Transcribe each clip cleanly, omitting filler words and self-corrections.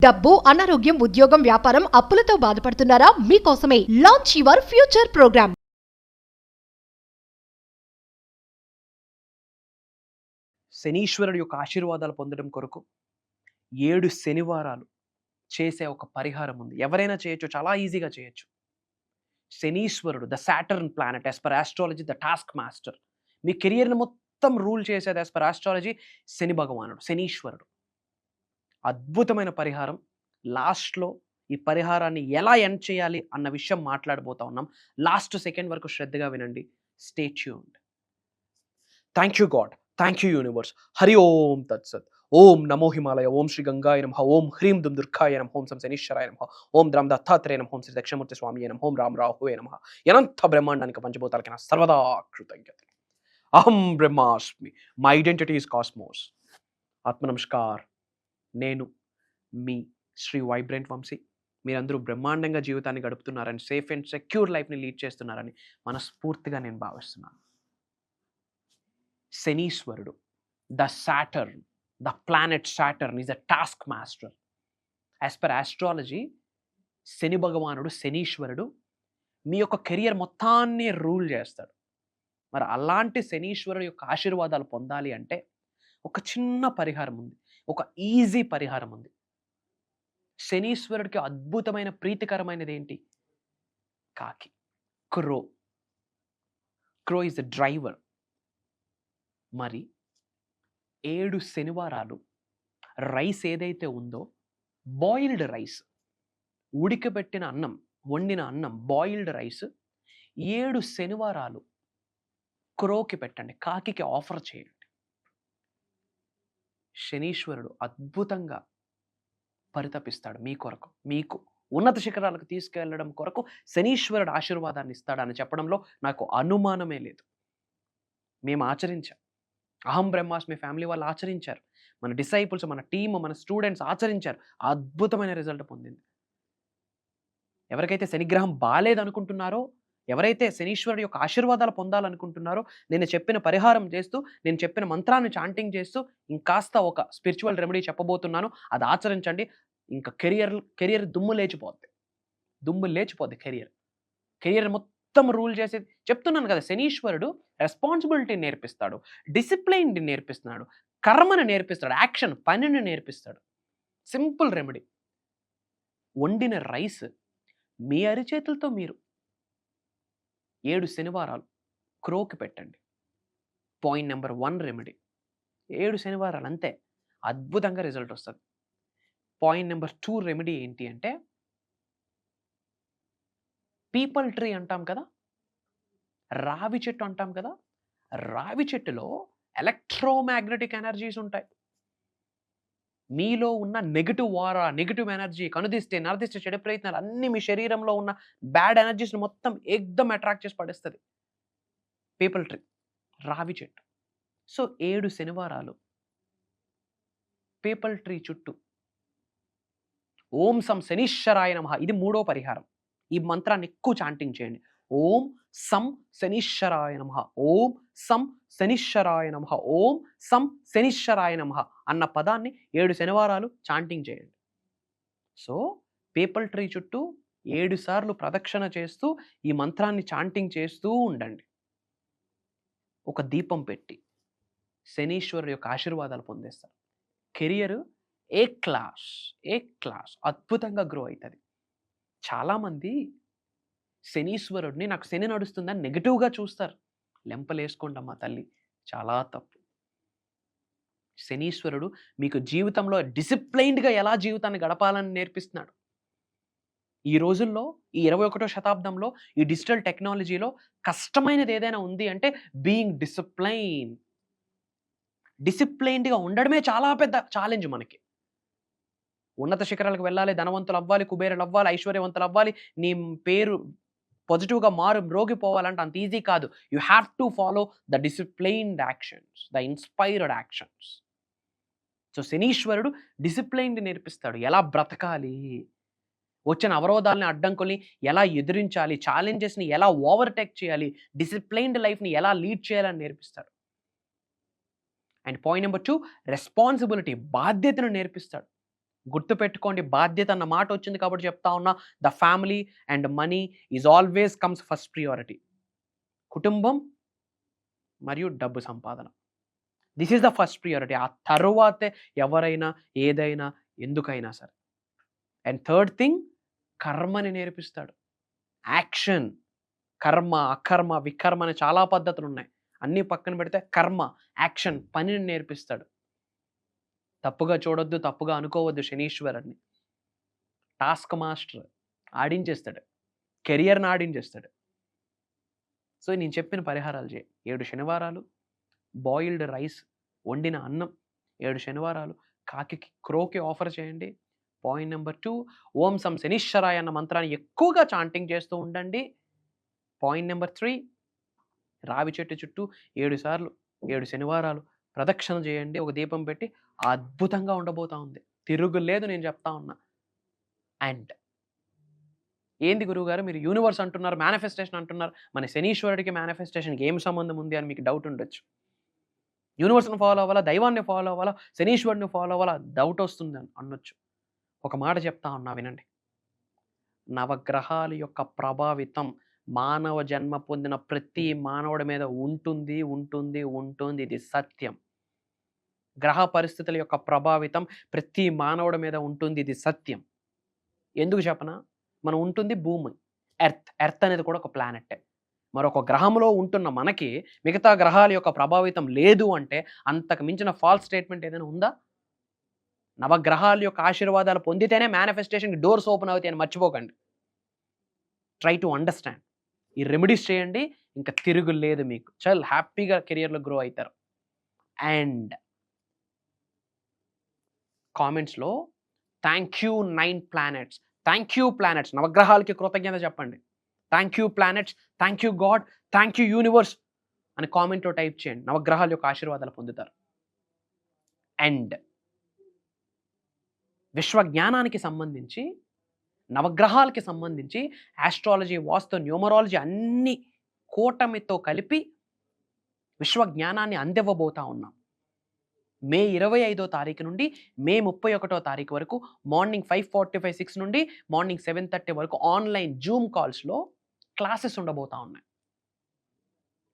డబ్బు, అనారోగ్యం, ఉద్యోగం, వ్యాపారం, అప్పులతో బాధపడుతున్నారా? మీకోసమే లాంచ్ యువర్ ఫ్యూచర్ ప్రోగ్రామ్. శనీశ్వరుడి యొక్క ఆశీర్వాదాలు పొందడం కొరకు 7 శనివారాలు చేసే ఒక పరిహారం ఉంది. ఎవరైనా చేయొచ్చు, చాలా ఈజీగా చేయొచ్చు. శనీశ్వరుడు the Saturn planet as per astrology the task master. మీ కెరియర్ని మొత్తం రూల్ చేసేది యాస్ పర్ ఆస్ట్రాలజీ శని భగవానుడు, శనీశ్వరుడు. అద్భుతమైన పరిహారం. లాస్ట్లో ఈ పరిహారాన్ని ఎలా ఎండ్ చేయాలి అన్న విషయం మాట్లాడబోతా ఉన్నాం. లాస్ట్ సెకండ్ వరకు శ్రద్ధగా వినండి. Stay tuned. Thank you God, thank you universe. Hari ఓం తత్సత్. ఓం నమో హిమాలయ, ఓం శ్రీ గంగాయ నమః, ఓం హ్రీం దుమ్ దుర్గాయ నమః, ఓం సం శనీశ్వరాయ నమః, ఓం ద్రాం దత్తాత్రేయ నమః, ఓం శ్రీ దక్షిణమూర్తి స్వామి నమః, ఓం రామ్ రాహువే నమః. అనంత బ్రహ్మాండానికి పంచభూతాలకి నా సర్వదా కృతజ్ఞత. అహం బ్రహ్మాస్మి, మై ఐడెంటిటీ ఈస్ కాస్మోస్. ఆత్మ నమస్కార్. నేను మీ శ్రీ వైబ్రెంట్ వంశీ. మీరందరూ బ్రహ్మాండంగా జీవితాన్ని గడుపుతున్నారని, సేఫ్ అండ్ సెక్యూర్ లైఫ్ని లీడ్ చేస్తున్నారని మనస్ఫూర్తిగా నేను భావిస్తున్నాను. శనీశ్వరుడు the Saturn, the planet Saturn is a task master. As per astrology Shani భగవానుడు, శనీశ్వరుడు మీ యొక్క కెరియర్ మొత్తాన్ని రూల్ చేస్తాడు. మరి అలాంటి శనీశ్వరుడు యొక్క ఆశీర్వాదాలు పొందాలి అంటే ఒక చిన్న పరిహారం ఉంది, ఒక ఈజీ పరిహారం ఉంది. శనీశ్వరుడికి అద్భుతమైన ప్రీతికరమైనది ఏంటి? కాకి, క్రో. క్రో ఈజ్ ద డ్రైవర్. మరి 7 శనివారాలు రైస్ ఏదైతే ఉందో, బాయిల్డ్ రైస్, ఉడికబెట్టిన అన్నం, వండిన అన్నం, బాయిల్డ్ రైస్ 7 శనివారాలు క్రోకి పెట్టండి, కాకికి ఆఫర్ చేయండి. శనీశ్వరుడు అద్భుతంగా పరితపిస్తాడు మీ కొరకు. మీకు ఉన్నత శిఖరాలకు తీసుకెళ్లడం కొరకు శనీశ్వరుడు ఆశీర్వాదాన్ని ఇస్తాడని చెప్పడంలో నాకు అనుమానమే లేదు. మేము ఆచరించాం. అహం బ్రహ్మాస్మి ఫ్యామిలీ వాళ్ళు ఆచరించారు. మన డిసైపుల్స్, మన టీమ్, మన స్టూడెంట్స్ ఆచరించారు. అద్భుతమైన రిజల్ట్ పొందింది. ఎవరికైతే శనిగ్రహం బాలేదనుకుంటున్నారో, ఎవరైతే శనీశ్వరుడు యొక్క ఆశీర్వాదాలు పొందాలనుకుంటున్నారో, నేను చెప్పిన పరిహారం చేస్తూ, నేను చెప్పిన మంత్రాన్ని చాంటింగ్ చేస్తూ, ఇంకాస్త ఒక స్పిరిచువల్ రెమెడీ చెప్పబోతున్నాను. అది ఆచరించండి. ఇంకా కెరియర్ దుమ్ము లేచిపోద్ది. కెరియర్ మొత్తం రూల్ చేసేది చెప్తున్నాను కదా. శనీశ్వరుడు రెస్పాన్సిబిలిటీ నేర్పిస్తాడు, డిసిప్లైన్ నేర్పిస్తున్నాడు, కర్మను నేర్పిస్తాడు, యాక్షన్, పనిని నేర్పిస్తాడు. Simple remedy. వండిన రైస్ మీ అరిచేతులతో మీరు 7 శనివారాలు క్రోకి పెట్టండి. Point number 1 remedy. 7 శనివారాలు అంతే, అద్భుతంగా రిజల్ట్ వస్తుంది. పాయింట్ నెంబర్ 2 రెమెడీ ఏంటి అంటే, పీపల్ ట్రీ అంటాం కదా, రావి చెట్టు అంటాం కదా. రావి చెట్టులో ఎలక్ట్రోమాగ్నెటిక్ ఎనర్జీస్ ఉంటాయి. మీలో ఉన్న నెగిటివ్ ఎనర్జీ నరదిస్తే చెడు ప్రయత్నాలు అన్నీ మీ శరీరంలో ఉన్న బ్యాడ్ ఎనర్జీస్ని మొత్తం ఏకదం అట్రాక్ట్ చేసి పడేస్తుంది పీపల్ ట్రీ, రావి చెట్టు. సో 7 శనివారాలు పీపల్ ట్రీ చుట్టూ ఓం సం శనీశ్వరాయ నమః, ఇది 3వ పరిహారం. ఈ మంత్రాన్ని ఎక్కువ చాంటింగ్ చేయండి. ఓం సం శనీశ్వరాయ నమః, ఓం సం శనీశ్వరాయ నమః, ఓం సం శనీశ్వరాయ నమః అన్న పదాన్ని 7 శనివారాలు చాంటింగ్ చేయండి. సో పీపల్ ట్రీ చుట్టూ 7 సార్లు ప్రదక్షిణ చేస్తూ ఈ మంత్రాన్ని చాంటింగ్ చేస్తూ ఉండండి. ఒక దీపం పెట్టి శనీశ్వరుడు యొక్క ఆశీర్వాదాలు పొందేస్తారు. కెరియర్ ఏ క్లాస్ అద్భుతంగా గ్రో అవుతుంది. చాలామంది శనీశ్వరుడిని నాకు శని నడుస్తుందని నెగిటివ్గా చూస్తారు. లెంపలేసుకోండి అమ్మా తల్లి, చాలా తప్పు. శనీశ్వరుడు మీకు జీవితంలో డిసిప్లైన్డ్గా ఎలా జీవితాన్ని గడపాలని నేర్పిస్తున్నాడు. ఈ రోజుల్లో, ఈ 21వ శతాబ్దంలో, ఈ డిజిటల్ టెక్నాలజీలో కష్టమైనది ఏదైనా ఉంది అంటే బీయింగ్ డిసిప్లైన్డ్గా ఉండడమే చాలా పెద్ద ఛాలెంజ్ మనకి. ఉన్నత శిఖరాలకు వెళ్ళాలి, ధనవంతులు అవ్వాలి, కుబేరులు అవ్వాలి, ఐశ్వర్యవంతులు అవ్వాలి, నీ పేరు పాజిటివ్గా మ్రోగిపోవాలంటే అంత ఈజీ కాదు. You have to follow the disciplined actions, the inspired actions. So శనీశ్వరుడు డిసిప్లైన్డ్ నేర్పిస్తాడు. ఎలా బ్రతకాలి, వచ్చిన అవరోధాలని, అడ్డంకుల్ని ఎలా ఎదిరించాలి, ఛాలెంజెస్ని ఎలా ఓవర్టేక్ చేయాలి, డిసిప్లైన్డ్ లైఫ్ని ఎలా లీడ్ చేయాలని నేర్పిస్తాడు. అండ్ పాయింట్ నెంబర్ 2, రెస్పాన్సిబిలిటీ, బాధ్యతను నేర్పిస్తాడు. గుర్తుపెట్టుకోండి, బాధ్యత అన్న మాట వచ్చింది కాబట్టి చెప్తా ఉన్నా, the family and money is always comes first priority. కుటుంబం మరియు డబ్బు సంపాదన, this is the first priority. ఆ తరువాతే ఎవరైనా, ఏదైనా, ఎందుకైనా సరే. అండ్ థర్డ్ థింగ్, కర్మని నేర్పిస్తాడు. యాక్షన్, కర్మ, అకర్మ, వికర్మ అనే చాలా పద్ధతులు ఉన్నాయి. అన్నీ పక్కన పెడితే కర్మ, యాక్షన్, పనిని నేర్పిస్తాడు. తప్పుగా చూడొద్దు, తప్పుగా అనుకోవద్దు శనీశ్వరుడిని. టాస్క్ మాస్టర్, ఆడించేస్తాడు, కెరియర్ని ఆడించేస్తాడు. సో నేను చెప్పిన పరిహారాలు చేయి. 7 శనివారాలు బాయిల్డ్ రైస్, వండిన అన్నం 7 శనివారాలు క్రోకి ఆఫర్ చేయండి. పాయింట్ నెంబర్ 2, ఓం సం శనీశ్వరాయ అన్న మంత్రాన్ని ఎక్కువగా చాంటింగ్ చేస్తూ ఉండండి. పాయింట్ నెంబర్ 3, రావి చెట్టు చుట్టూ 7 సార్లు 7 శనివారాలు ప్రదక్షిణ చేయండి, ఒక దీపం పెట్టి. అద్భుతంగా ఉండబోతా ఉంది, తిరుగులేదు, నేను చెప్తా ఉన్నా. అండ్ ఏంది గురువుగారు మీరు యూనివర్స్ అంటున్నారు, మేనిఫెస్టేషన్ అంటున్నారు, మన శనీశ్వరుడికి మేనిఫెస్టేషన్కి ఏం సంబంధం ఉంది అని మీకు డౌట్ ఉండొచ్చు. యూనివర్స్ని ఫాలో అవ్వాలా, దైవాన్ని ఫాలో అవ్వాలా, శనీశ్వరుడిని ఫాలో అవ్వాలా, డౌట్ వస్తుంది అని అనొచ్చు. ఒక మాట చెప్తా ఉన్నా వినండి. నవగ్రహాల యొక్క ప్రభావితం మానవ జన్మ పొందిన ప్రతి మానవుడి మీద ఉంటుంది ఉంటుంది ఉంటుంది ఇది సత్యం. గ్రహ పరిస్థితుల యొక్క ప్రభావితం ప్రతి మానవుడి మీద ఉంటుంది, ఇది సత్యం. ఎందుకు చెప్పనా, మనం ఉంటుంది భూమి, ఎర్త్ అనేది కూడా ఒక ప్లానెట్. మరొక గ్రహంలో ఉంటున్న మనకి మిగతా గ్రహాల యొక్క ప్రభావితం లేదు అంటే అంతకు మించిన ఫాల్స్ స్టేట్మెంట్ ఏదైనా ఉందా? నవగ్రహాల యొక్క ఆశీర్వాదాలు పొందితేనే మేనిఫెస్టేషన్కి డోర్స్ ఓపెన్ అవుతాయి అని మర్చిపోకండి. Try to understand. ఈ రెమెడీస్ చేయండి, ఇంకా తిరుగులేదు మీకు. చాలా హ్యాపీగా కెరియర్లో గ్రో అవుతారు. అండ్ కామెంట్స్లో thank you 9 planets, thank you planets, నవగ్రహాలకి కృతజ్ఞత చెప్పండి. Thank you planets, thank you God, thank you universe అని కామెంట్లో టైప్ చేయండి. నవగ్రహాల యొక్క ఆశీర్వాదాలు పొందుతారు. అండ్ విశ్వజ్ఞానానికి సంబంధించి, నవగ్రహాలకి సంబంధించి ఆస్ట్రాలజీ, వాస్తు, న్యూమరాలజీ అన్ని కూటమితో కలిపి విశ్వజ్ఞానాన్ని అందివ్వబోతా ఉన్నాం. మే 25వ తారీఖు నుండి మే 31వ తారీఖు వరకు మార్నింగ్ 5:45, 6 నుండి మార్నింగ్ 7:30 వరకు ఆన్లైన్ జూమ్ కాల్స్లో క్లాసెస్ ఉండబోతా ఉన్నాయి.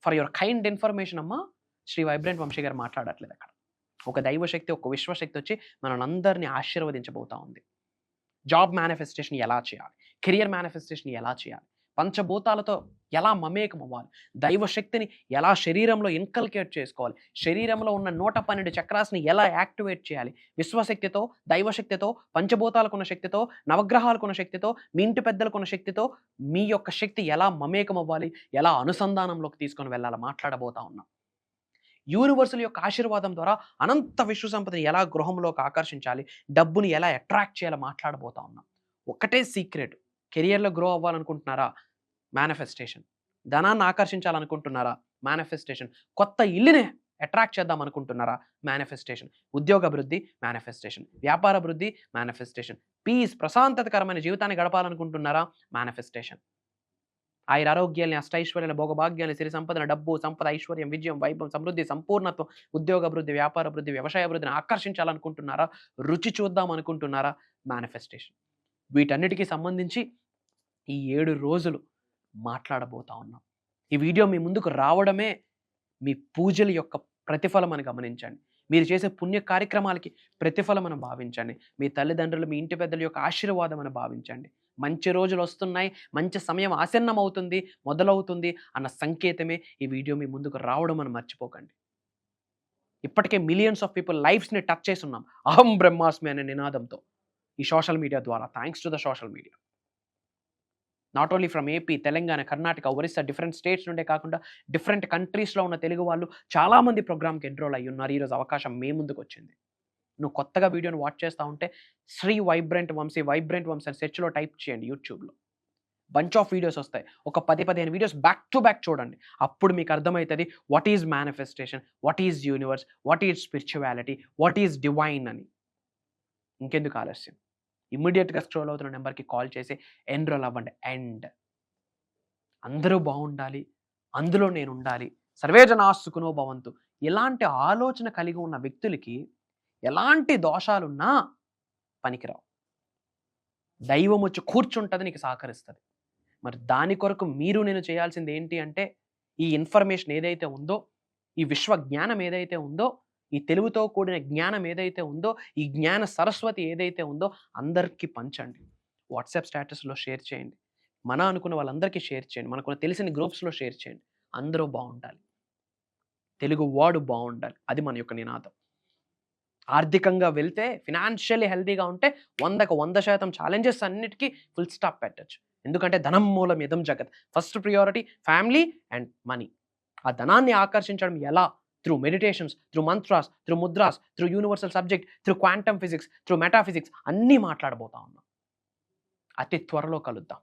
ఫర్ యువర్ కైండ్ ఇన్ఫర్మేషన్ అమ్మా, శ్రీ వైబ్రెంట్ వంశీ గారు మాట్లాడట్లేదు అక్కడ. ఒక దైవశక్తి, ఒక విశ్వశక్తి వచ్చి మనల్ని ఆశీర్వదించబోతా ఉంది. జాబ్ మేనిఫెస్టేషన్ ఎలా చేయాలి, కెరియర్ మేనిఫెస్టేషన్ ఎలా చేయాలి, పంచభూతాలతో ఎలా మమేకం అవ్వాలి, దైవశక్తిని ఎలా శరీరంలో ఇన్కల్కేట్ చేసుకోవాలి, శరీరంలో ఉన్న 112 చక్రాస్ని ఎలా యాక్టివేట్ చేయాలి, విశ్వశక్తితో, దైవశక్తితో, పంచభూతాలకున్న శక్తితో, నవగ్రహాలకున్న శక్తితో, మీ ఇంటి పెద్దలకున్న శక్తితో మీ యొక్క శక్తి ఎలా మమేకం అవ్వాలి, ఎలా అనుసంధానంలోకి తీసుకొని వెళ్ళాలి మాట్లాడబోతా ఉన్నాం. యూనివర్సల్ యొక్క ఆశీర్వాదం ద్వారా అనంత విశ్వ సంపదని ఎలా గృహంలోకి ఆకర్షించాలి, డబ్బుని ఎలా అట్రాక్ట్ చేయాలో మాట్లాడబోతా ఉన్నాం. ఒకటే సీక్రెట్, కెరియర్లో గ్రో అవ్వాలనుకుంటున్నారా, మేనిఫెస్టేషన్. ధనాన్ని ఆకర్షించాలనుకుంటున్నారా, మేనిఫెస్టేషన్. కొత్త ఇల్లునే అట్రాక్ట్ చేద్దాం అనుకుంటున్నారా, మేనిఫెస్టేషన్. ఉద్యోగ అభివృద్ధి, మేనిఫెస్టేషన్. వ్యాపార అభివృద్ధి, మేనిఫెస్టేషన్. పీస్, ప్రశాంతతకరమైన జీవితాన్ని గడపాలనుకుంటున్నారా, మేనిఫెస్టేషన్. ఆరోగ్యాన్ని, అష్టైశ్వర్యాన్ని, భోగభాగ్యాన్ని, సిరి సంపదన, డబ్బు, సంపద, ఐశ్వర్యం, విజయం, వైభవం, సమృద్ధి, సంపూర్ణత్వం, ఉద్యోగ అభివృద్ధి, వ్యాపార అభివృద్ధి, వ్యవసాయ అభివృద్ధిని ఆకర్షించాలనుకుంటున్నారా, రుచి చూద్దాం అనుకుంటున్నారా, మేనిఫెస్టేషన్. వీటన్నిటికీ సంబంధించి ఈ 7 రోజులు మాట్లాడబోతా ఉన్నాం. ఈ వీడియో మీ ముందుకు రావడమే మీ పూజల యొక్క ప్రతిఫలం అని గమనించండి. మీరు చేసే పుణ్య కార్యక్రమాలకి ప్రతిఫలం అని భావించండి. మీ తల్లిదండ్రులు, మీ ఇంటి పెద్దల యొక్క ఆశీర్వాదం అని భావించండి. మంచి రోజులు వస్తున్నాయి, మంచి సమయం ఆసన్నం అవుతుంది, మొదలవుతుంది అన్న సంకేతమే ఈ వీడియో మీ ముందుకు రావడం అని మర్చిపోకండి. ఇప్పటికే మిలియన్స్ ఆఫ్ పీపుల్ లైఫ్స్ని టచ్ చేసి ఉన్నాం అహం బ్రహ్మాస్మి అనే నినాదంతో ఈ సోషల్ మీడియా ద్వారా. Thanks to the social media. Not only from AP, Telangana, Karnataka, Orissa, different states నుండే కాకుండా డిఫరెంట్ కంట్రీస్లో ఉన్న తెలుగు వాళ్ళు చాలామంది ప్రోగ్రామ్కి ఎన్రోల్ అయ్యి ఉన్నారు. ఈరోజు అవకాశం మీ ముందుకు వచ్చింది. నువ్వు కొత్తగా వీడియోని వాచ్ చేస్తూ ఉంటే శ్రీ వైబ్రెంట్ వంశీ అని సెర్చ్లో టైప్ చేయండి. యూట్యూబ్లో బంచ్ ఆఫ్ వీడియోస్ వస్తాయి. ఒక 10-15 వీడియోస్ బ్యాక్ టు బ్యాక్ చూడండి. అప్పుడు మీకు అర్థమవుతుంది what is manifestation, what is universe, what is spirituality, what is divine అని. ఇంకెందుకు ఆలస్యం, ఇమ్మీడియట్గా స్క్రోల్ అవుతున్న నెంబర్కి కాల్ చేసి ఎన్రోల్ అవ్వండి. అండ్ అందరూ బాగుండాలి, అందులో నేను ఉండాలి, సర్వే జనా సుఖినో భవంతు. ఇలాంటి ఆలోచన కలిగి ఉన్న వ్యక్తులకి ఎలాంటి దోషాలున్నా పనికిరావు. దైవం వచ్చి కూర్చుంటుంది, నీకు సహకరిస్తుంది. మరి దాని కొరకు మీరు నేను చేయాల్సింది ఏంటి అంటే, ఈ ఇన్ఫర్మేషన్ ఏదైతే ఉందో, ఈ విశ్వ జ్ఞానం ఏదైతే ఉందో, ఈ తెలుగుతో కూడిన జ్ఞానం ఏదైతే ఉందో, ఈ జ్ఞాన సరస్వతి ఏదైతే ఉందో అందరికీ పంచండి. వాట్సాప్ స్టేటస్లో షేర్ చేయండి, మన అనుకున్న వాళ్ళందరికీ షేర్ చేయండి, మనకు తెలిసిన గ్రూప్స్లో షేర్ చేయండి. అందరూ బాగుండాలి, తెలుగు వాడు బాగుండాలి, అది మన యొక్క నినాదం. ఆర్థికంగా వెళ్తే, ఫినాన్షియల్లీ హెల్తీగా ఉంటే 100కు 100% ఛాలెంజెస్ అన్నిటికీ ఫుల్ స్టాప్ పెట్టచ్చు. ఎందుకంటే ధనం మూలం ఇదం జగత్. First priority family and money. ఆ ధనాన్ని ఆకర్షించడం ఎలా? Through meditations, through mantras, through mudras, through universal subject, through quantum physics, through metaphysics అన్నీ మాట్లాడబోతా ఉన్నాం. అతి త్వరలో కలుద్దాం.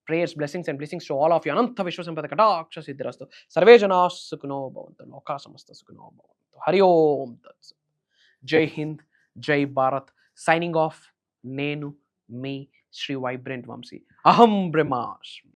Prayers, blessings and blessings to all of you. అనంత విశ్వసంపద కటాక్ష సిద్ధిరస్తు. సర్వే జనా సుఖినో భవంతు, లోకా సమస్త సుఖినో భవంతు. హరి ఓం తత్సత్. జై హింద్, జై భారత్. Signing off. నేను మీ శ్రీ వైబ్రెంట్ వంశీ. అహం బ్రహ్మాస్మి.